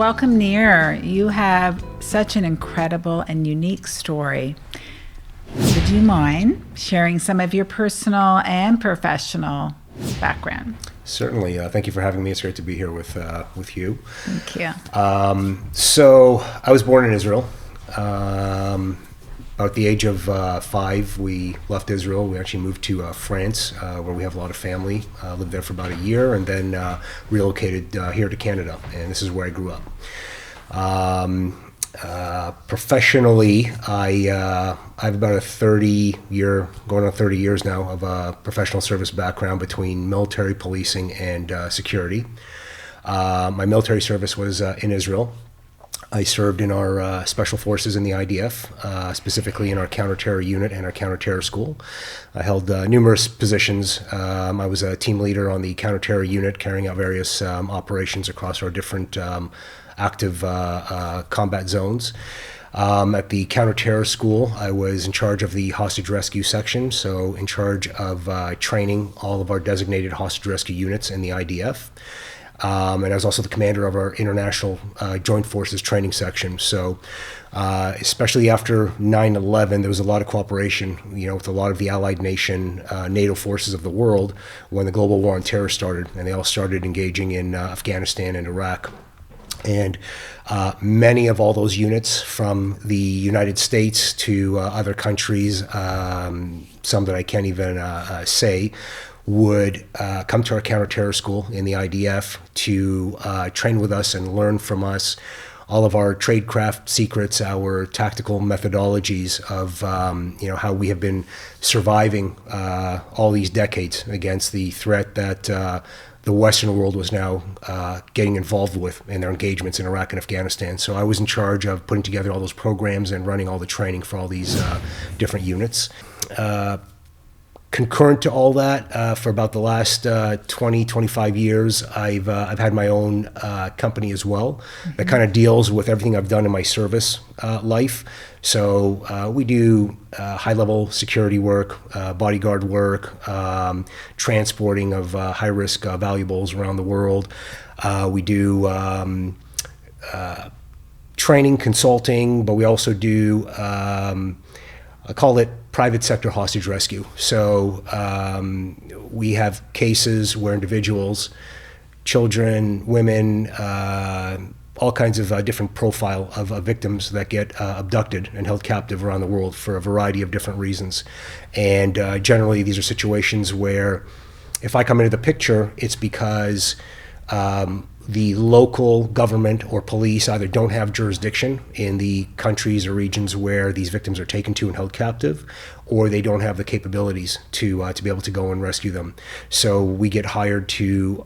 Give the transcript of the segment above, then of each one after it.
Welcome, Nir. You have such an incredible and unique story. Would you mind sharing some of your personal and professional background? Certainly. Thank you for having me. It's great to be here with you. Thank you. So I was born in Israel. About the age of 5, we left Israel. We actually moved to France, where we have a lot of family. Lived there for about a year, and then relocated here to Canada. And this is where I grew up. Professionally, I have about a 30-year, going on 30 years now, of a professional service background between military, policing, and security. My military service was in Israel. I served in our special forces in the IDF, specifically in our counter-terror unit and our counter-terror school. I held numerous positions. I was a team leader on the counter-terror unit, carrying out various operations across our different active combat zones. At the counter-terror school, I was in charge of the hostage rescue section, so in charge of training all of our designated hostage rescue units in the IDF. And I was also the commander of our international joint forces training section. So especially after 9/11, there was a lot of cooperation, with a lot of the allied nation, NATO forces of the world when the global war on terror started, and they all started engaging in Afghanistan and Iraq. And many of all those units, from the United States to other countries, some that I can't even say, would come to our counter-terror school in the IDF to train with us and learn from us all of our tradecraft secrets, our tactical methodologies of how we have been surviving all these decades against the threat that the Western world was now getting involved with in their engagements in Iraq and Afghanistan. So I was in charge of putting together all those programs and running all the training for all these different units. Concurrent to all that, for about the last 20, 25 years, I've had my own company as well that kind of deals with everything I've done in my service life. So we do high-level security work, bodyguard work, transporting of high-risk valuables around the world. We do training, consulting, but we also do, I call it private sector hostage rescue. So we have cases where individuals, children, women, all kinds of different profile of victims that get abducted and held captive around the world for a variety of different reasons. And generally these are situations where if I come into the picture, it's because the local government or police either don't have jurisdiction in the countries or regions where these victims are taken to and held captive, or they don't have the capabilities to be able to go and rescue them. So we get hired to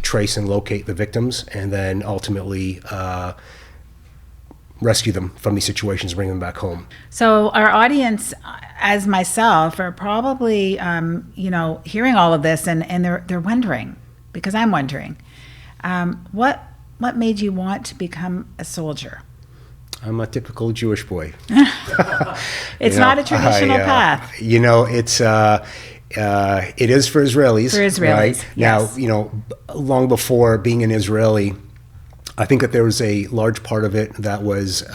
trace and locate the victims, and then ultimately rescue them from these situations, bring them back home. So our audience, as myself, are probably hearing all of this, and they're wondering, because I'm wondering. What made you want to become a soldier? I'm a typical Jewish boy. It's not a traditional path. It is for Israelis. For Israelis, right? Yes. Now, long before being an Israeli, I think that there was a large part of it that was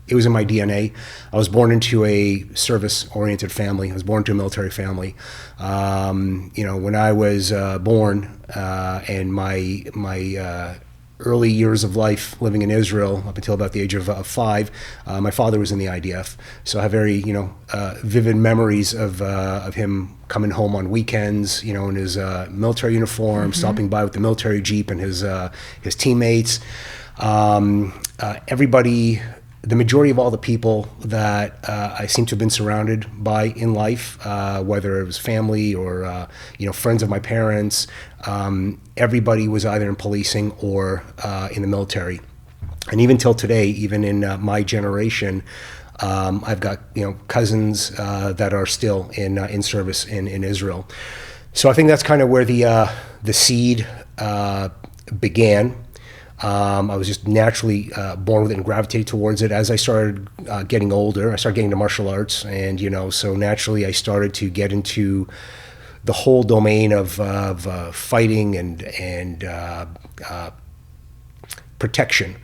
it was in my DNA. I was born into a service-oriented family. I was born to a military family. When I was born, and my early years of life living in Israel up until about the age of 5, my father was in the IDF. So I have very vivid memories of him coming home on weekends, in his military uniform, stopping by with the military jeep and his teammates. Everybody. The majority of all the people that I seem to have been surrounded by in life, whether it was family or friends of my parents, everybody was either in policing or in the military. And even till today, even in my generation, I've got cousins that are still in service in Israel. So I think that's kind of where the seed began. I was just naturally born with it and gravitated towards it. As I started getting older, I started getting into martial arts, and so naturally I started to get into the whole domain of fighting and protection.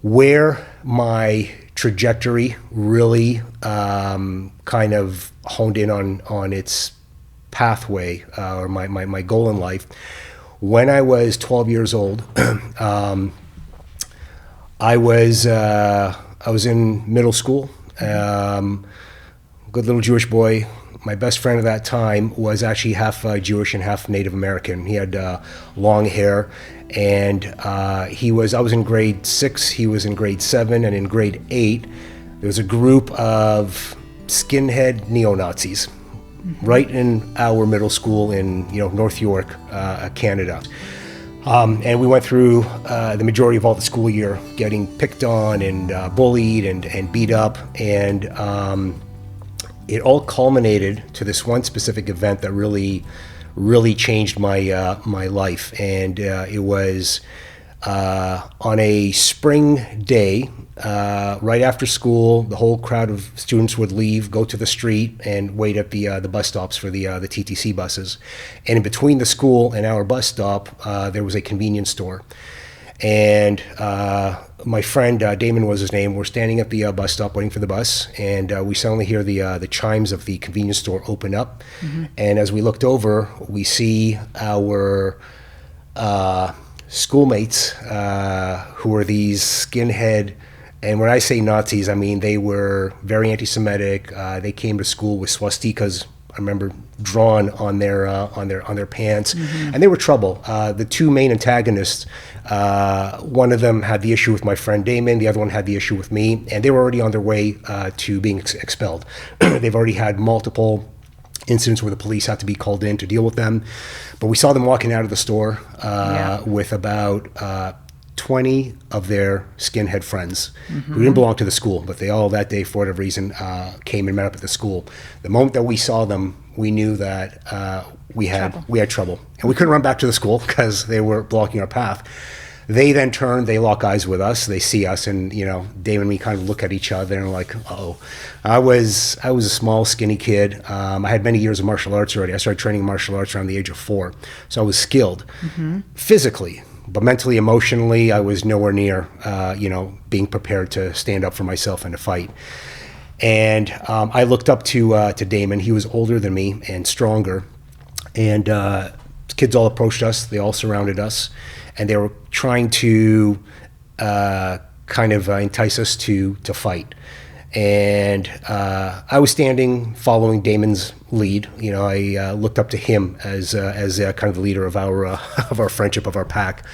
Where my trajectory really kind of honed in on its pathway or my goal in life, when I was 12 years old, I was in middle school. Good little Jewish boy. My best friend at that time was actually half Jewish and half Native American. He had long hair, and I was in grade 6, he was in grade 7, and in grade 8, there was a group of skinhead neo-Nazis right in our middle school in North York, Canada. And we went through the majority of all the school year getting picked on and bullied and beat up, and it all culminated to this one specific event that really changed my my life. And it was on a spring day, right after school. The whole crowd of students would leave, go to the street, and wait at the bus stops for the TTC buses. And in between the school and our bus stop, there was a convenience store. And my friend, Damon was his name, we're standing at the bus stop waiting for the bus, and we suddenly hear the chimes of the convenience store open up. And as we looked over, we see our schoolmates, who were these skinhead, and when I say Nazis, I mean they were very anti-Semitic. They came to school with swastikas, I remember, drawn on their pants, and they were trouble. The two main antagonists, one of them had the issue with my friend Damon, the other one had the issue with me, and they were already on their way to being expelled. They've already had multiple incidents where the police had to be called in to deal with them. But we saw them walking out of the store with about 20 of their skinhead friends who didn't belong to the school, but they all that day, for whatever reason, came and met up at the school. The moment that we saw them, we knew that we had trouble, and we couldn't run back to the school because they were blocking our path. They then turn, they lock eyes with us, they see us, and Dave and me kind of look at each other and are like, uh-oh. I was a small, skinny kid. I had many years of martial arts already. I started training martial arts around the age of 4, so I was skilled physically, but mentally, emotionally, I was nowhere near being prepared to stand up for myself and to fight. And I looked up to Damon. He was older than me and stronger, and kids all approached us. They all surrounded us, and they were trying to kind of entice us to fight. And I was standing, following Damon's lead. I looked up to him as kind of the leader of our friendship, of our pack.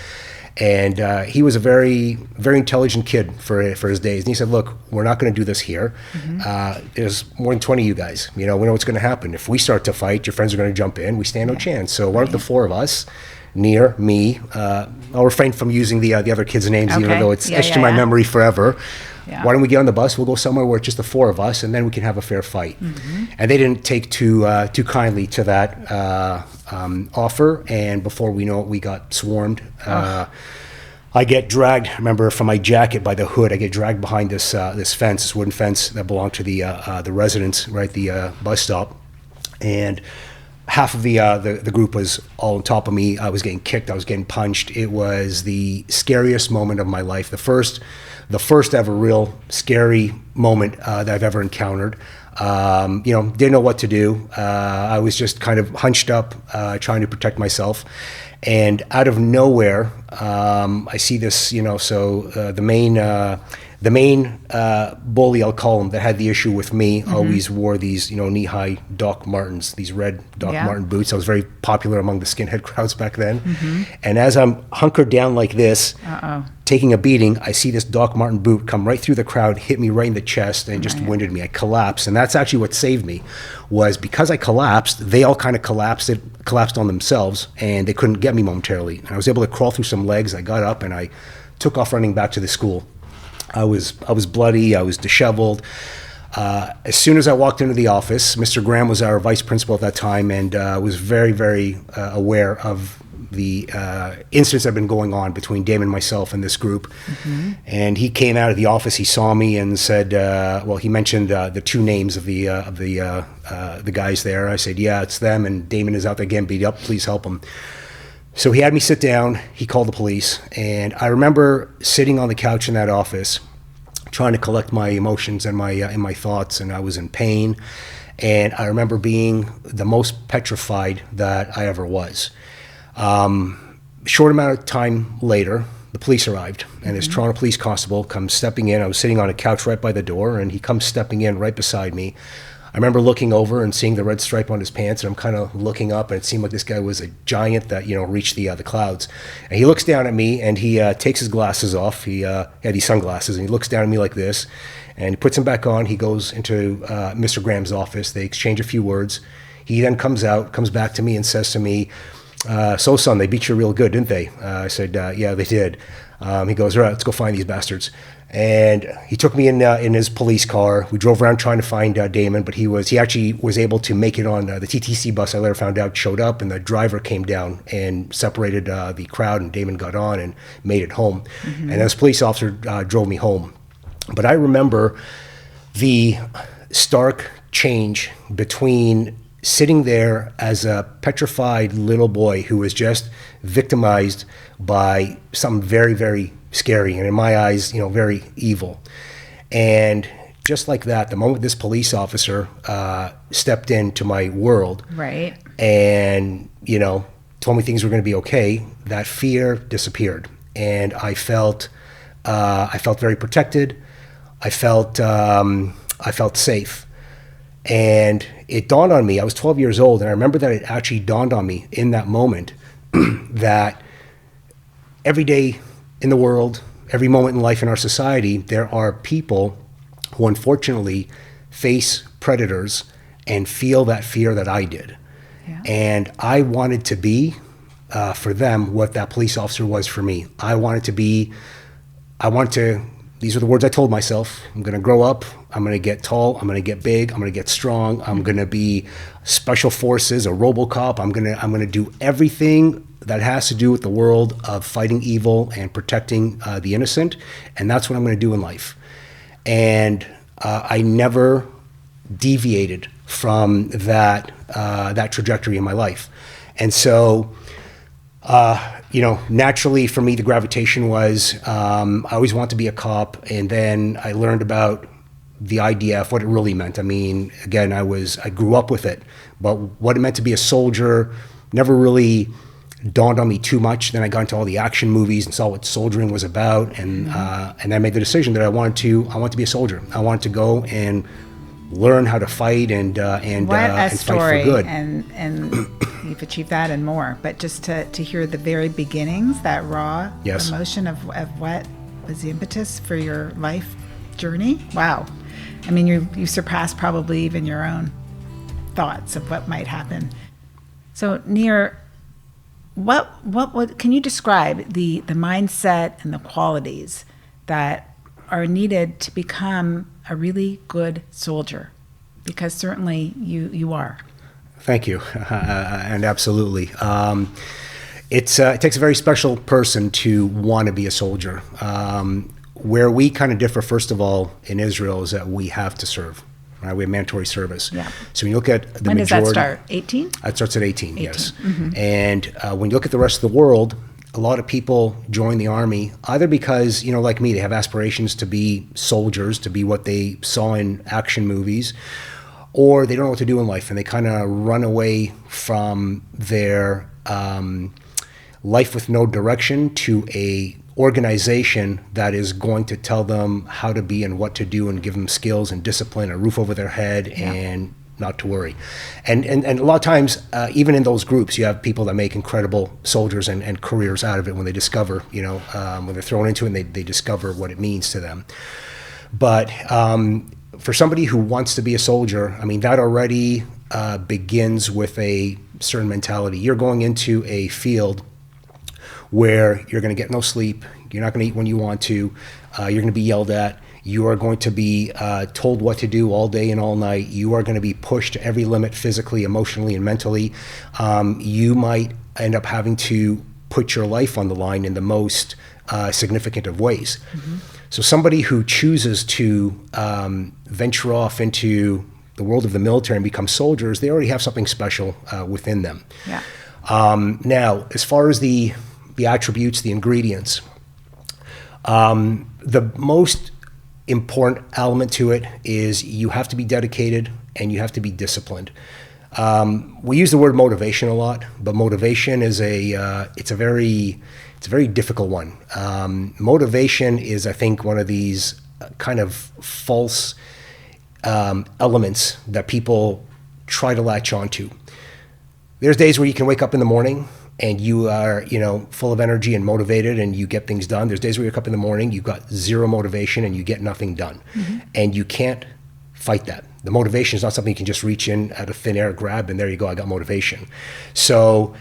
And he was a very, very intelligent kid for his days. And he said, "Look, we're not going to do this here. There's more than 20 of you guys. We know what's going to happen. If we start to fight, your friends are going to jump in. We stand no chance. So why don't the 4 of us, Nir, me, I'll refrain from using the other kids' names, even though it's etched in my memory forever. Why don't we get on the bus? We'll go somewhere where it's just the 4 of us, and then we can have a fair fight." And they didn't take too kindly to that offer. And before we know it, we got swarmed. I get dragged, remember, from my jacket by the hood. I get dragged behind this fence, this wooden fence that belonged to the residents, right, the bus stop. And half of the group was all on top of me. I was getting kicked. I was getting punched. It was the scariest moment of my life. The first ever real scary moment that I've ever encountered. Didn't know what to do. I was just kind of hunched up, trying to protect myself. And out of nowhere, I see this, the main bully, I'll call him, that had the issue with me, always wore these, knee-high Doc Martens, these red Doc Marten boots. I was very popular among the skinhead crowds back then. And as I'm hunkered down like this, taking a beating, I see this Doc Marten boot come right through the crowd, hit me right in the chest, and just winded me. I collapsed, and that's actually what saved me, was because I collapsed, they all kind of collapsed on themselves, and they couldn't get me momentarily. And I was able to crawl through some legs. I got up, and I took off running back to the school. I was bloody, I was disheveled. As soon as I walked into the office, Mr. Graham was our vice principal at that time, and was very, very aware of the incidents that had been going on between Damon and myself and this group. And he came out of the office, he saw me and said, he mentioned the 2 names of the guys there. I said, "Yeah, it's them, and Damon is out there getting beat up, please help him." So he had me sit down, he called the police, and I remember sitting on the couch in that office trying to collect my emotions and my thoughts, and I was in pain. And I remember being the most petrified that I ever was. Short amount of time later, the police arrived, and this Toronto police constable comes stepping in. I was sitting on a couch right by the door, and he comes stepping in right beside me. I remember looking over and seeing the red stripe on his pants, and I'm kind of looking up, and it seemed like this guy was a giant that, reached the clouds. And he looks down at me, and he takes his glasses off. He had these sunglasses, and he looks down at me like this, and he puts them back on. He goes into Mr. Graham's office. They exchange a few words. He then comes back to me and says to me, so son, they beat you real good, didn't they? I said, yeah, they did. He goes, all right, let's go find these bastards. And he took me in his police car. We drove around trying to find Damon, but he actually was able to make it on the TTC bus. I later found out showed up, and the driver came down and separated the crowd, and Damon got on and made it home. And this police officer drove me home. But I remember the stark change between sitting there as a petrified little boy who was just victimized by something very, very scary, and in my eyes, very evil. And just like that, the moment this police officer stepped into my world, right, and told me things were going to be okay, that fear disappeared, and I felt very protected. I felt safe. And it dawned on me, I was 12 years old, and I remember that it actually dawned on me in that moment that every day in the world, every moment in life in our society, there are people who unfortunately face predators and feel that fear that I did. Yeah. And I wanted to be, for them, what that police officer was for me. These are the words I told myself. I'm going to grow up. I'm going to get tall. I'm going to get big. I'm going to get strong. I'm going to be special forces, a RoboCop. I'm going to do everything that has to do with the world of fighting evil and protecting the innocent. And that's what I'm going to do in life. And I never deviated from that trajectory in my life. And so, naturally for me, the gravitation was, I always wanted to be a cop. And then I learned about the IDF, what it really meant. I mean, again, I grew up with it, but what it meant to be a soldier never really dawned on me too much. Then I got into all the action movies and saw what soldiering was about. And I made the decision that I wanted to be a soldier. I wanted to go and learn how to fight and fight for good. And you've achieved that and more. But just to hear the very beginnings, that raw emotion of what was the impetus for your life journey. Wow. I mean, you surpassed probably even your own thoughts of what might happen. So Nir, what can you describe the mindset and the qualities that are needed to become a really good soldier? Because certainly you are. Thank you, and absolutely. It takes a very special person to want to be a soldier. Where we kind of differ, first of all, in Israel, is that we have to serve. Right? We have mandatory service. Yeah. So when you look at the when majority... When does that start? 18? That starts at 18, yes. Mm-hmm. And when you look at the rest of the world, a lot of people join the army either because, like me, they have aspirations to be soldiers, to be what they saw in action movies, or they don't know what to do in life, and they kind of run away from their life with no direction to a organization that is going to tell them how to be and what to do and give them skills and discipline, a roof over their head, and not to worry. And a lot of times, even in those groups, you have people that make incredible soldiers and careers out of it when they discover, when they're thrown into it and they discover what it means to them. But for somebody who wants to be a soldier, I mean, that already begins with a certain mentality. You're going into a field where you're going to get no sleep, you're not going to eat when you want to, you're going to be yelled at, you are going to be told what to do all day and all night, you are going to be pushed to every limit physically, emotionally, and mentally. You might end up having to put your life on the line in the most significant of ways. Mm-hmm. So somebody who chooses to venture off into the world of the military and become soldiers, they already have something special within them. Yeah. Now, as far as the attributes, the ingredients, the most important element to it is you have to be dedicated and you have to be disciplined. We use the word motivation a lot, but motivation is it's a very difficult one. Motivation is, I think, one of these kind of false elements that people try to latch onto. There's days where you can wake up in the morning and you are, full of energy and motivated and you get things done. There's days where you wake up in the morning, you've got zero motivation and you get nothing done. Mm-hmm. And you can't fight that. The motivation is not something you can just reach in out of thin air, grab, and there you go, I got motivation. So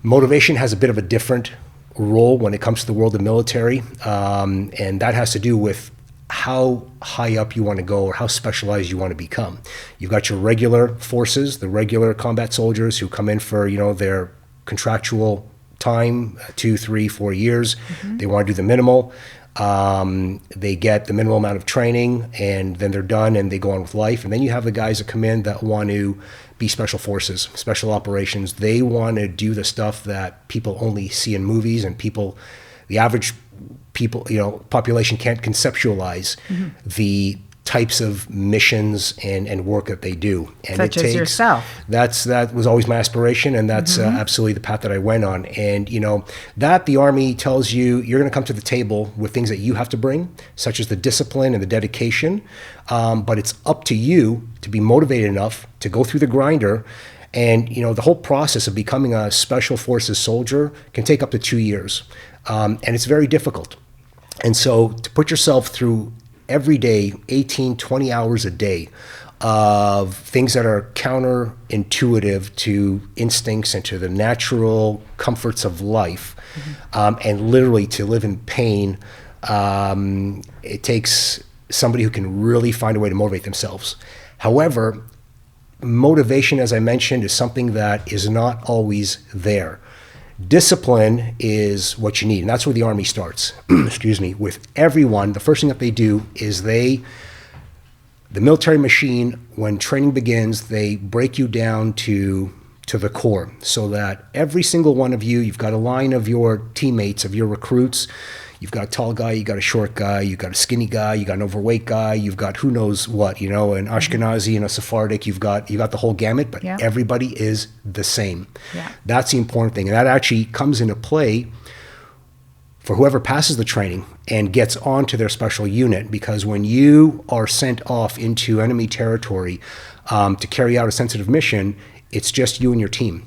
motivation has a bit of a different role when it comes to the world of military. And that has to do with how high up you want to go or how specialized you want to become. You've got your regular forces, the regular combat soldiers who come in for, their contractual time, 2, 3, 4 years. Mm-hmm. They want to do the minimal. They get the minimal amount of training and then they're done and they go on with life. And then you have the guys that come in that want to be special forces, special operations. They want to do the stuff that people only see in movies and the average people, population can't conceptualize mm-hmm. the types of missions and work that they do. And such as yourself. That was always my aspiration, and that's mm-hmm. Absolutely the path that I went on. And, that the Army tells you you're going to come to the table with things that you have to bring, such as the discipline and the dedication. But it's up to you to be motivated enough to go through the grinder. And, the whole process of becoming a Special Forces soldier can take up to 2 years. And it's very difficult. And so to put yourself through every day, 18, 20 hours a day of things that are counterintuitive to instincts and to the natural comforts of life, mm-hmm. And literally to live in pain, it takes somebody who can really find a way to motivate themselves. However, motivation, as I mentioned, is something that is not always there. Discipline is what you need, and that's where the Army starts. Excuse me. With everyone, the first thing that they do is the military machine, when training begins, they break you down to the core, so that every single one of you've got a line of your teammates, of your recruits. You've got a tall guy, you got a short guy, you got a skinny guy, you got an overweight guy, you've got who knows what, an Ashkenazi and a Sephardic, you've got the whole gamut, but everybody is the same. Yeah. That's the important thing. And that actually comes into play for whoever passes the training and gets onto their special unit, because when you are sent off into enemy territory to carry out a sensitive mission, it's just you and your team.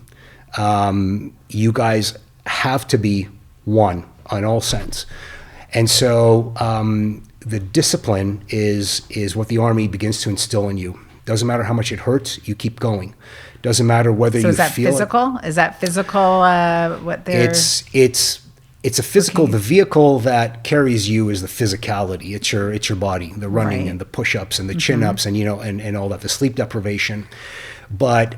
You guys have to be one on all sense. And so the discipline is what the Army begins to instill in you. Doesn't matter how much it hurts, you keep going. Doesn't matter whether you feel. So is that physical? Is that physical? What they're? It's a physical. Okay. The vehicle that carries you is the physicality. It's your body, the running right. and the push-ups and the chin-ups mm-hmm. and all that, the sleep deprivation. But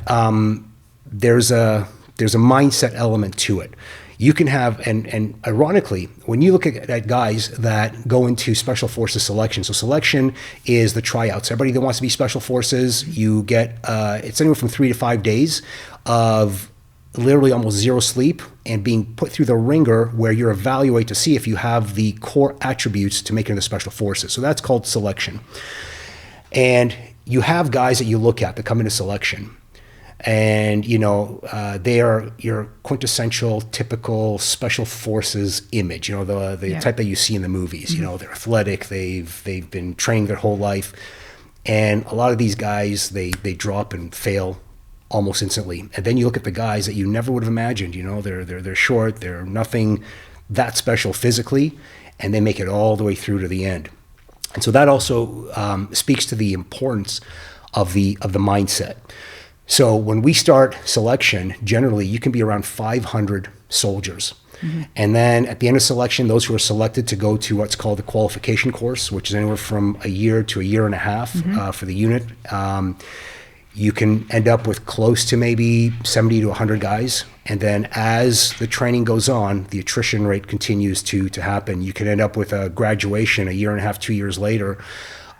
there's a mindset element to it. You can have, and ironically, when you look at guys that go into Special Forces selection, so selection is the tryouts. Everybody that wants to be Special Forces, you get, it's anywhere from 3 to 5 days of literally almost zero sleep and being put through the ringer where you're evaluated to see if you have the core attributes to make it into Special Forces. So that's called selection. And you have guys that you look at that come into selection. And, they are your quintessential, typical Special Forces image, the type that you see in the movies. Mm-hmm. They're athletic, they've been training their whole life. And a lot of these guys, they drop and fail almost instantly. And then you look at the guys that you never would have imagined, they're short, they're nothing that special physically, and they make it all the way through to the end. And so that also speaks to the importance of the mindset. So when we start selection, generally you can be around 500 soldiers. Mm-hmm. And then at the end of selection, those who are selected to go to what's called the qualification course, which is anywhere from a year to a year and a half mm-hmm. For the unit, you can end up with close to maybe 70 to 100 guys. And then as the training goes on, the attrition rate continues to happen. You can end up with a graduation a year and a half, 2 years later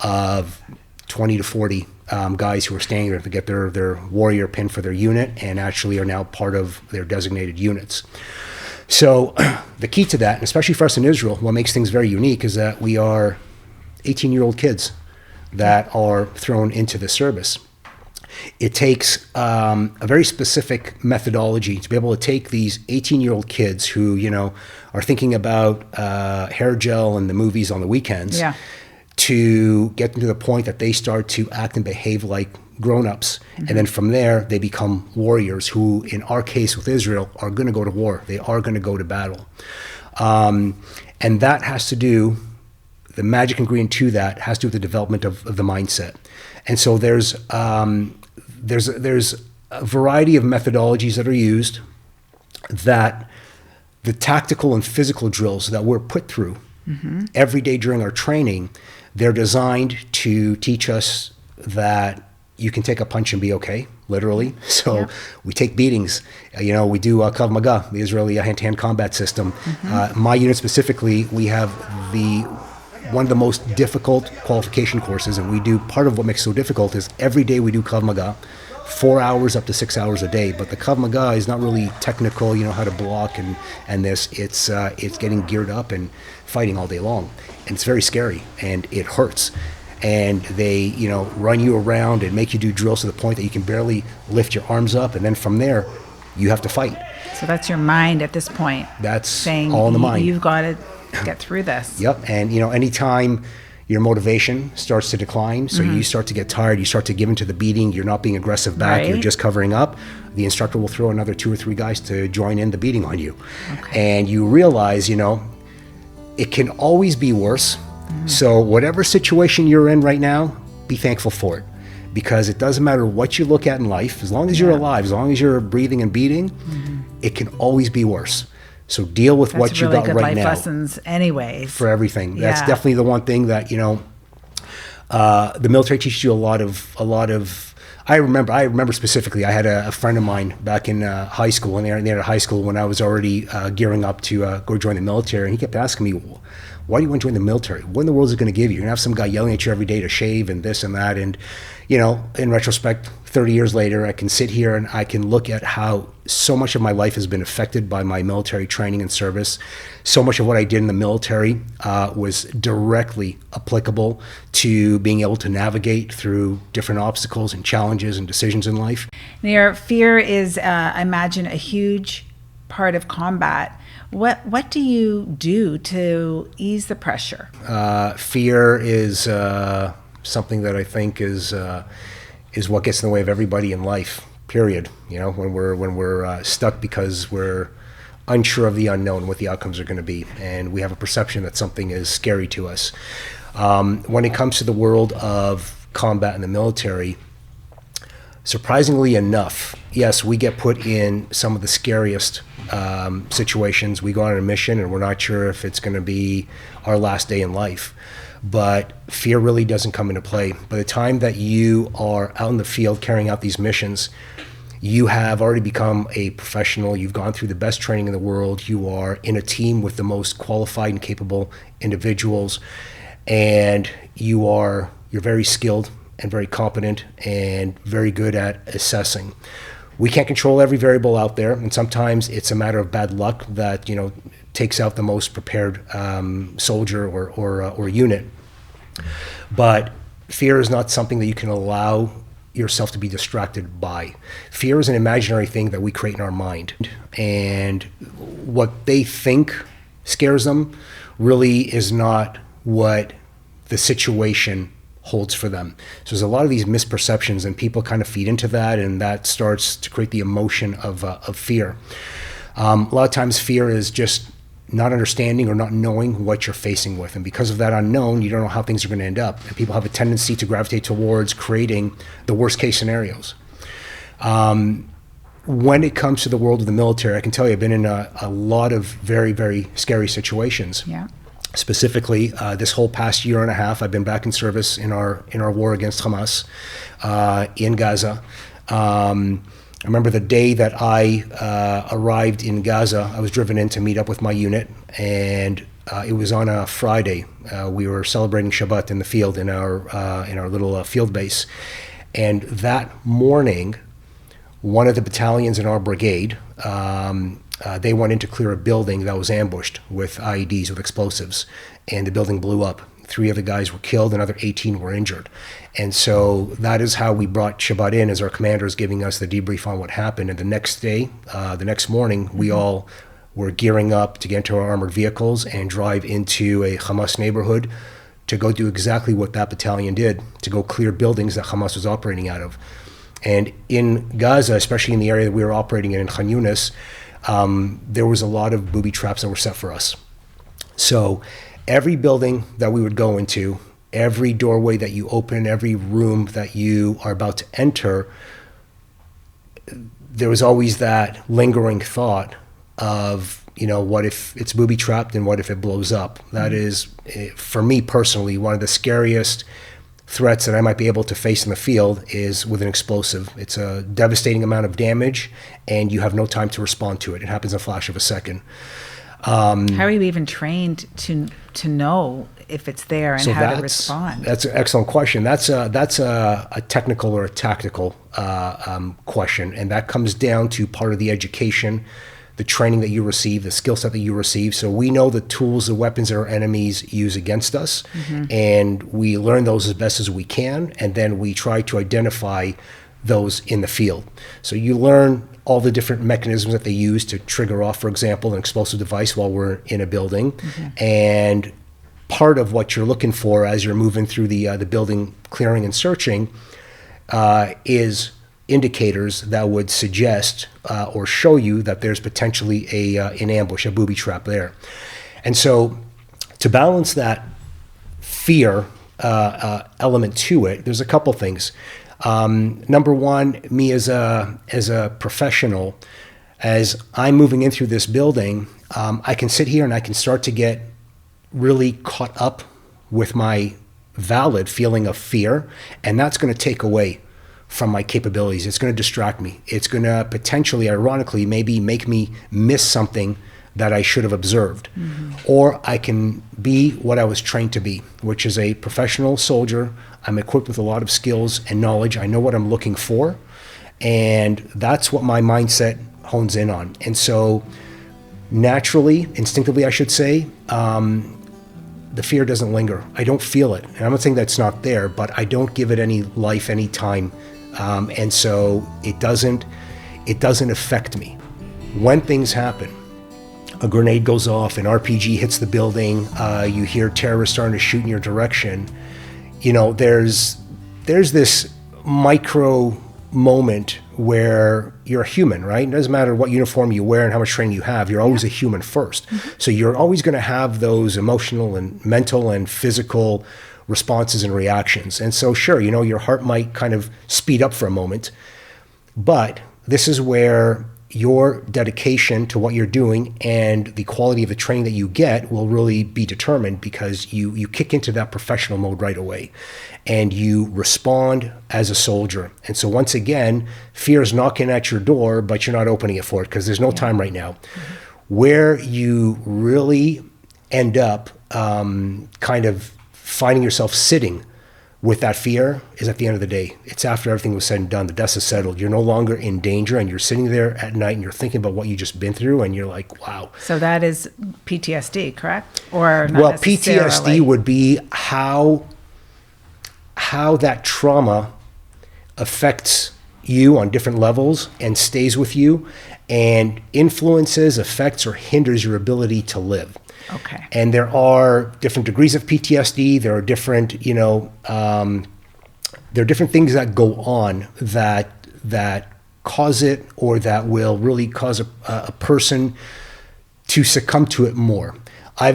of 20 to 40 guys who are staying there to get their warrior pin for their unit and actually are now part of their designated units. So the key to that, and especially for us in Israel, what makes things very unique is that we are 18-year-old kids that are thrown into the service. It takes a very specific methodology to be able to take these 18-year-old kids who, are thinking about hair gel and the movies on the weekends, to get them to the point that they start to act and behave like grown-ups. And then from there, they become warriors who, in our case with Israel, are going to go to war. They are going to go to battle. And that has to do, the magic ingredient to that has to do with the development of the mindset. And so there's a variety of methodologies that are used, that the tactical and physical drills that we're put through every day during our training, they're designed to teach us that you can take a punch and be okay, literally. So we take beatings. We do Krav Maga, the Israeli hand-to-hand combat system. My unit specifically, we have one of the most difficult qualification courses, and we do, part of what makes it so difficult is every day we do Krav Maga, 4 hours up to 6 hours a day. But the Krav Maga is not really technical, how to block and this. It's getting geared up and fighting all day long. And it's very scary, and it hurts. And they, run you around and make you do drills to the point that you can barely lift your arms up. And then from there, you have to fight. So that's your mind at this point. That's saying all in the mind. You've got to get through this. Yep. And, anytime your motivation starts to decline, so you start to get tired, you start to give into the beating, you're not being aggressive back, you're just covering up, the instructor will throw another 2 or 3 guys to join in the beating on you. And you realize, it can always be worse. So whatever situation you're in right now, be thankful for it, because it doesn't matter what you look at in life, as long as you're alive, as long as you're breathing and beating, it can always be worse. So deal with what you got right now. That's really good life lessons anyways. For everything. That's definitely the one thing that, the military teaches you a lot of. I remember specifically, I had a friend of mine back in high school, when they were at high school, when I was already gearing up to go join the military, and he kept asking me, why do you want to join the military? What in the world is it going to give you? You're going to have some guy yelling at you every day to shave and this and that. And, in retrospect, 30 years later, I can sit here and I can look at how so much of my life has been affected by my military training and service. So much of what I did in the military was directly applicable to being able to navigate through different obstacles and challenges and decisions in life. Nir, fear is, I imagine, a huge part of combat. What do you do to ease the pressure? Fear is something that I think is what gets in the way of everybody in life. Period. When we're stuck because we're unsure of the unknown, what the outcomes are going to be, and we have a perception that something is scary to us. When it comes to the world of combat in the military, surprisingly enough, yes, we get put in some of the scariest situations. We go on a mission and we're not sure if it's going to be our last day in life. But fear really doesn't come into play. By the time that you are out in the field carrying out these missions, you have already become a professional. You've gone through the best training in the world. You are in a team with the most qualified and capable individuals. And you're very skilled and very competent and very good at assessing. We can't control every variable out there, and sometimes it's a matter of bad luck that takes out the most prepared soldier or unit. But fear is not something that you can allow yourself to be distracted by. Fear is an imaginary thing that we create in our mind, and what they think scares them really is not what the situation holds for them. So there's a lot of these misperceptions, and people kind of feed into that, and that starts to create the emotion of fear. A lot of times fear is just not understanding or not knowing what you're facing with, and because of that unknown, you don't know how things are going to end up, and people have a tendency to gravitate towards creating the worst case scenarios. When it comes to the world of the military, I can tell you I've been in a lot of very, very scary situations. Yeah. Specifically, this whole past year and a half, I've been back in service in our war against Hamas in Gaza. I remember the day that I arrived in Gaza. I was driven in to meet up with my unit, and it was on a Friday. We were celebrating Shabbat in the field in our little field base, And that morning, one of the battalions in our brigade, they went in to clear a building that was ambushed with IEDs, with explosives, and the building blew up. 3 of the guys were killed, another 18 were injured. And so that is how we brought Shabbat in, as our commander is giving us the debrief on what happened. And the next day, the next morning, we all were gearing up to get into our armored vehicles and drive into a Hamas neighborhood to go do exactly what that battalion did, to go clear buildings that Hamas was operating out of. And in Gaza, especially in the area that we were operating in Khan Yunis, there was a lot of booby traps that were set for us. So every building that we would go into, every doorway that you open, every room that you are about to enter, there was always that lingering thought of, what if it's booby trapped and what if it blows up? That is, for me personally, one of the scariest threats that I might be able to face in the field is with an explosive. It's a devastating amount of damage, and you have no time to respond to it. It happens in a flash of a second. How are you even trained to know if it's there and how to respond? That's an excellent question. That's a technical or a tactical question, and that comes down to part of the education, the training that you receive, the skill set that you receive. So we know the tools, the weapons that our enemies use against us, and we learn those as best as we can, and then we try to identify those in the field. So you learn all the different mechanisms that they use to trigger off, for example, an explosive device while we're in a building. And part of what you're looking for as you're moving through the building clearing and searching is indicators that would suggest or show you that there's potentially an ambush, a booby trap there. And so to balance that fear element to it, there's a couple things. Number one, me as a professional, as I'm moving in through this building, I can sit here and I can start to get really caught up with my valid feeling of fear, and that's going to take away from my capabilities. It's going to distract me. It's going to potentially, ironically, maybe make me miss something that I should have observed. Or I can be what I was trained to be, which is a professional soldier. I'm equipped with a lot of skills and knowledge. I know what I'm looking for, and that's what my mindset hones in on. And so naturally, instinctively, I should say, the fear doesn't linger. I don't feel it. And I'm not saying that's not there, but I don't give it any life, any time. And so it doesn't affect me. When things happen, a grenade goes off, an RPG hits the building, you hear terrorists starting to shoot in your direction, there's this micro moment where you're a human, right? It doesn't matter what uniform you wear and how much training you have, you're always a human first. So you're always going to have those emotional and mental and physical responses and reactions. And so sure, your heart might kind of speed up for a moment, but this is where your dedication to what you're doing and the quality of the training that you get will really be determined, because you kick into that professional mode right away and you respond as a soldier. And so once again, fear is knocking at your door, but you're not opening it for it because there's no time right now. Where you really end up kind of finding yourself sitting with that fear is at the end of the day. It's after everything was said and done, the dust is settled. You're no longer in danger, and you're sitting there at night and you're thinking about what you just been through, and you're like, wow. So that is PTSD, correct? Or not well, necessarily? PTSD would be how that trauma affects you on different levels and stays with you and influences, affects, or hinders your ability to live. Okay. And there are different degrees of PTSD. There are different, there are different things that go on that cause it, or that will really cause a person to succumb to it more. I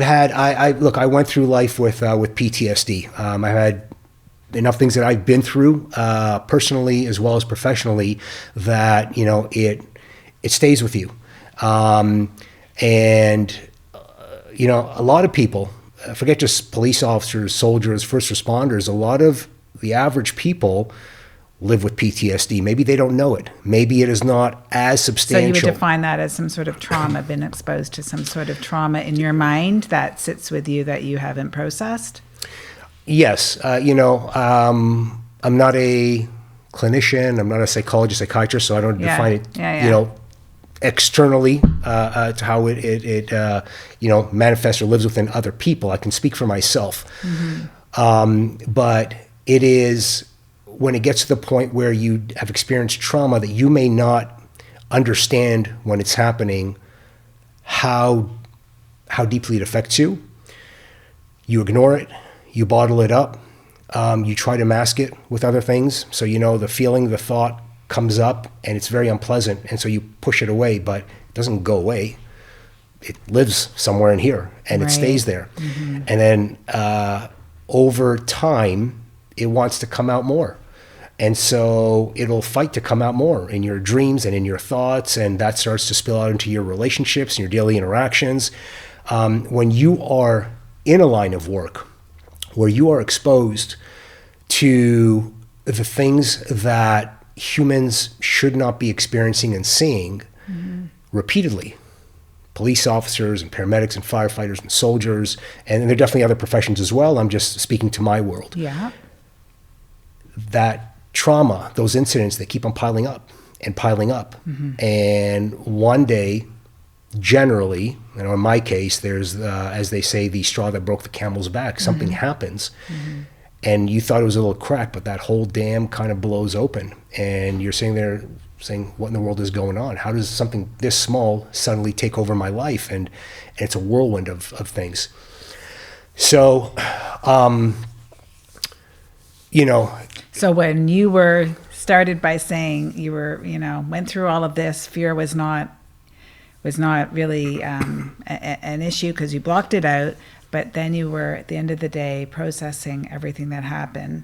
went through life with PTSD. I had enough things that I've been through personally as well as professionally that it stays with you, and. A lot of people, forget just police officers, soldiers, first responders, a lot of the average people live with PTSD. Maybe they don't know it. Maybe it is not as substantial. So you would define that as some sort of trauma, been exposed to some sort of trauma in your mind that sits with you that you haven't processed? Yes. I'm not a clinician. I'm not a psychologist, psychiatrist, so I don't define it, Yeah. you know, externally to how it you know, manifests or lives within other people. I can speak for myself. But it is when it gets to the point where you have experienced trauma that you may not understand when it's happening, how deeply it affects you. You ignore it, you bottle it up, you try to mask it with other things. So, you know, the feeling, the thought comes up and it's very unpleasant. And so you push it away, but it doesn't go away. It lives somewhere in here and it stays there. And then over time, it wants to come out more. And so it'll fight to come out more in your dreams and in your thoughts. And that starts to spill out into your relationships and your daily interactions. When you are in a line of work where you are exposed to the things that humans should not be experiencing and seeing repeatedly, police officers and paramedics and firefighters and soldiers, and there are definitely other professions as well. I'm just speaking to my world. Yeah. That trauma, those incidents, they keep on piling up and piling up. And one day, generally, you know, in my case, there's, as they say, the straw that broke the camel's back. Something happens, and you thought it was a little crack, but that whole dam kind of blows open, and you're sitting there saying, what in the world is going on? How does something this small suddenly take over my life? And it's a whirlwind of things. So, you know. So when you were started by saying you were, you know, went through all of this, fear was not really an issue because you blocked it out, but then you were at the end of the day processing everything that happened.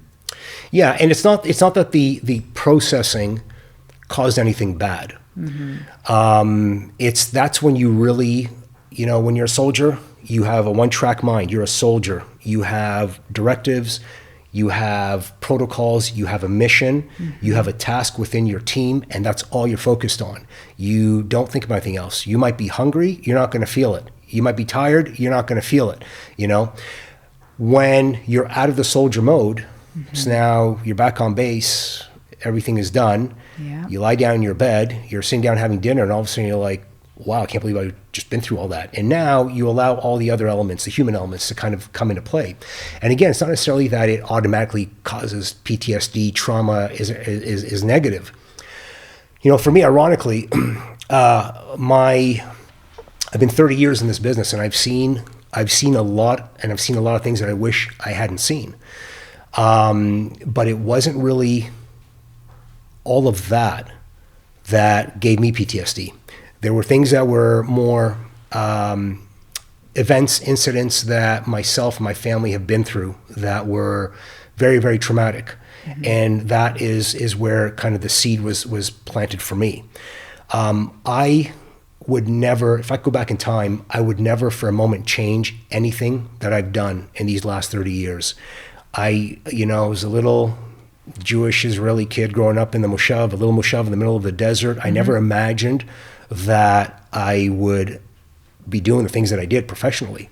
Yeah, and it's not that the processing caused anything bad. That's when you really, you know, when you're a soldier, you have a one-track mind. You're a soldier. You have directives. You have protocols, you have a mission, you have a task within your team, and that's all you're focused on. You don't think about anything else. You might be hungry, you're not going to feel it. You might be tired, you're not going to feel it. You know, when you're out of the soldier mode, so now you're back on base, everything is done. Yeah. You lie down in your bed, you're sitting down having dinner, and all of a sudden you're like, wow, I can't believe I've just been through all that. And now you allow all the other elements, the human elements, to kind of come into play. And again, it's not necessarily that it automatically causes PTSD, trauma is negative. You know, for me, ironically, I've been 30 years in this business, and I've seen a lot, and I've seen a lot of things that I wish I hadn't seen. But it wasn't really all of that gave me PTSD. There were things that were more events, incidents that myself and my family have been through that were very, very traumatic. And that is where kind of the seed was planted for me. I would never, if I could go back in time, I would never for a moment change anything that I've done in these last 30 years. I was a little Jewish Israeli kid growing up in the Moshav, a little Moshav in the middle of the desert. I never imagined that I would be doing the things that I did professionally,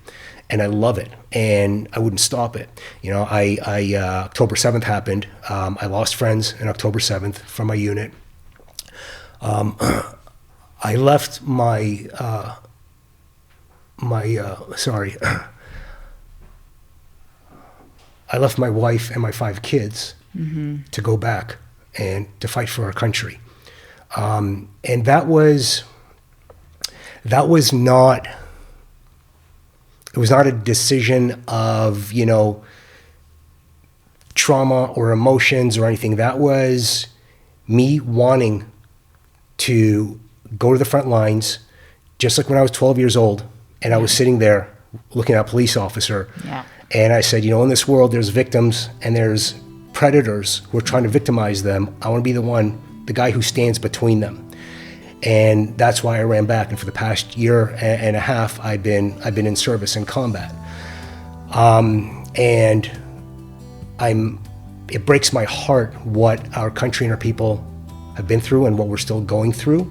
and I love it, and I wouldn't stop it. You know, October 7th happened. I lost friends on October 7th from my unit. I left my I left my wife and my 5 kids to go back and to fight for our country. And that was not, it was not a decision of, you know, trauma or emotions or anything. That was me wanting to go to the front lines, just like when I was 12 years old and I was sitting there looking at a police officer. Yeah. And I said, you know, in this world, there's victims and there's predators who are trying to victimize them. I want to be the guy who stands between them. And that's why I ran back. And for the past year and a half, I've been in service in combat. And it breaks my heart what our country and our people have been through and what we're still going through.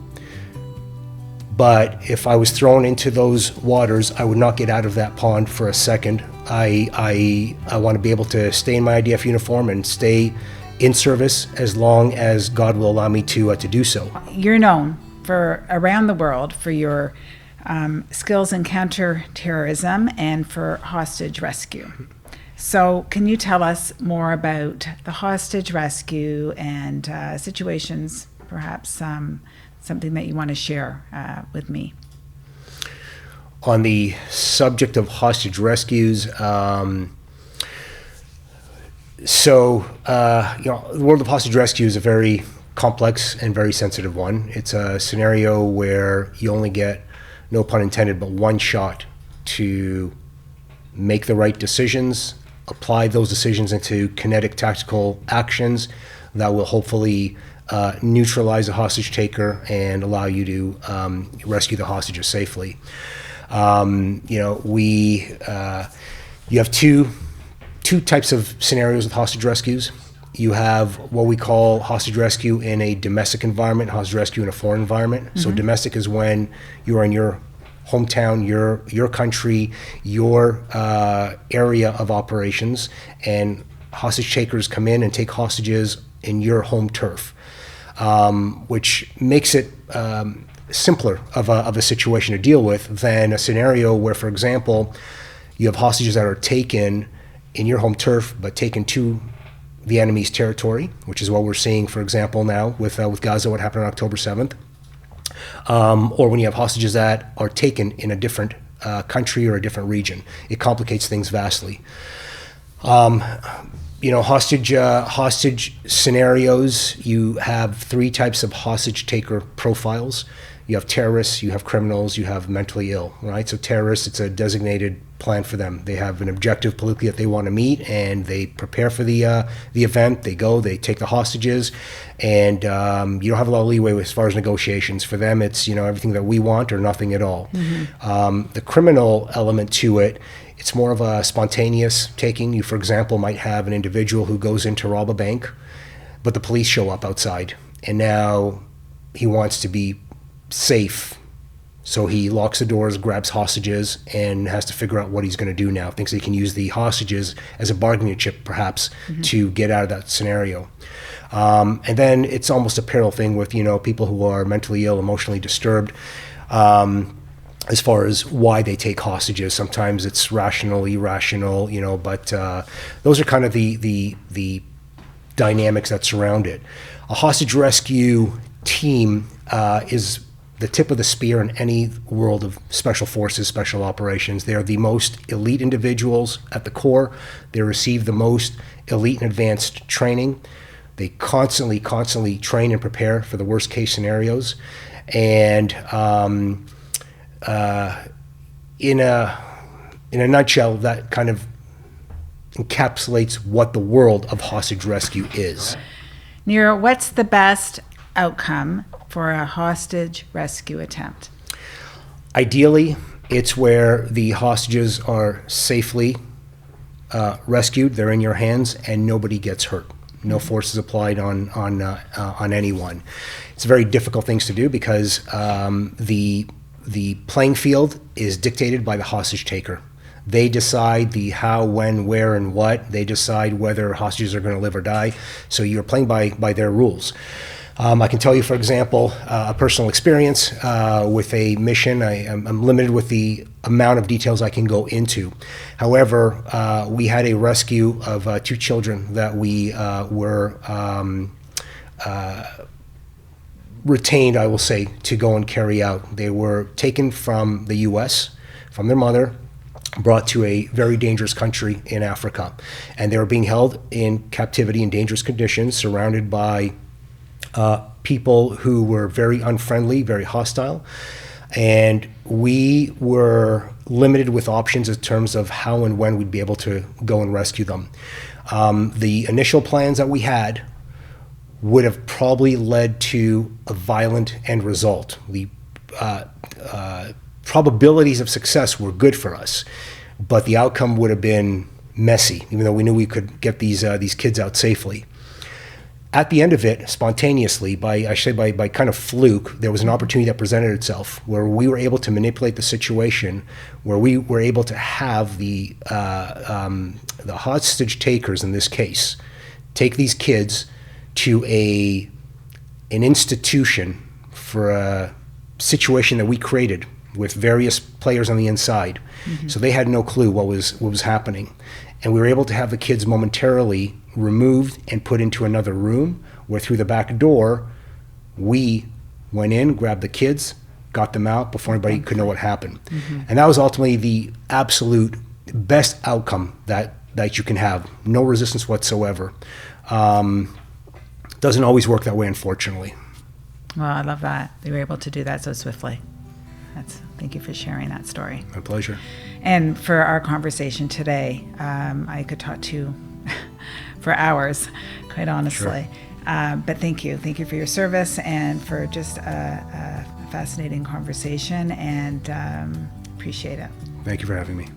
But if I was thrown into those waters, I would not get out of that pond for a second. I want to be able to stay in my IDF uniform and stay in service as long as God will allow me to do so. You're known for around the world for your skills in counterterrorism and for hostage rescue. So can you tell us more about the hostage rescue and situations, perhaps something that you want to share with me? On the subject of hostage rescues, the world of hostage rescue is a very complex and very sensitive one. It's a scenario where you only get, no pun intended, but one shot to make the right decisions, apply those decisions into kinetic tactical actions that will hopefully neutralize the hostage taker and allow you to rescue the hostages safely. You have two types of scenarios with hostage rescues. You have what we call hostage rescue in a domestic environment, hostage rescue in a foreign environment. Mm-hmm. So domestic is when you are in your hometown, your country, your area of operations, and hostage takers come in and take hostages in your home turf, which makes it simpler of a situation to deal with than a scenario where, for example, you have hostages that are taken in your home turf but taken to the enemy's territory, which is what we're seeing, for example, now with Gaza, what happened on October 7th. Or when you have hostages that are taken in a different country or a different region. It complicates things vastly. Hostage scenarios, you have three types of hostage taker profiles. You have terrorists, you have criminals, you have mentally ill, right? So terrorists, it's a designated plan for them. They have an objective politically that they want to meet, and they prepare for the event. They go, they take the hostages, and you don't have a lot of leeway as far as negotiations. For them, it's everything that we want or nothing at all. Mm-hmm. The criminal element to it, it's more of a spontaneous taking. You, for example, might have an individual who goes in to rob a bank, but the police show up outside, and now he wants to be safe. So he locks the doors, grabs hostages, and has to figure out what he's going to do now. Thinks he can use the hostages as a bargaining chip, perhaps, mm-hmm. to get out of that scenario. And then it's almost a parallel thing with, people who are mentally ill, emotionally disturbed, as far as why they take hostages. Sometimes it's rational, irrational, but those are kind of the dynamics that surround it. A hostage rescue team is the tip of the spear in any world of special forces, special operations. They are the most elite individuals at the core. They receive the most elite and advanced training. They constantly train and prepare for the worst case scenarios. And in a nutshell, that kind of encapsulates what the world of hostage rescue is. Nir, what's the best outcome for a hostage rescue attempt? Ideally, it's where the hostages are safely rescued. They're in your hands, and nobody gets hurt. No force is applied on anyone. It's very difficult things to do because the playing field is dictated by the hostage taker. They decide the how, when, where, and what. They decide whether hostages are going to live or die. So you're playing by their rules. I can tell you, for example, a personal experience with a mission. I'm limited with the amount of details I can go into. However, we had a rescue of two children that we were retained, I will say, to go and carry out. They were taken from the U.S., from their mother, brought to a very dangerous country in Africa. And they were being held in captivity in dangerous conditions, surrounded by people who were very unfriendly, very hostile, and we were limited with options in terms of how and when we'd be able to go and rescue them. The initial plans that we had would have probably led to a violent end result. The probabilities of success were good for us, but the outcome would have been messy, even though we knew we could get these kids out safely. At the end of it, spontaneously, by kind of fluke, there was an opportunity that presented itself where we were able to manipulate the situation, where we were able to have the hostage takers in this case take these kids to an institution for a situation that we created with various players on the inside. So they had no clue what was happening. And we were able to have the kids momentarily removed and put into another room where through the back door, we went in, grabbed the kids, got them out before anybody could know what happened. And that was ultimately the absolute best outcome that you can have. No resistance whatsoever. Doesn't always work that way, unfortunately. Well, I love that. You were able to do that so swiftly. Thank you for sharing that story. My pleasure. And for our conversation today, I could talk to you for hours, quite honestly. Sure. But thank you. Thank you for your service and for just a fascinating conversation, and appreciate it. Thank you for having me.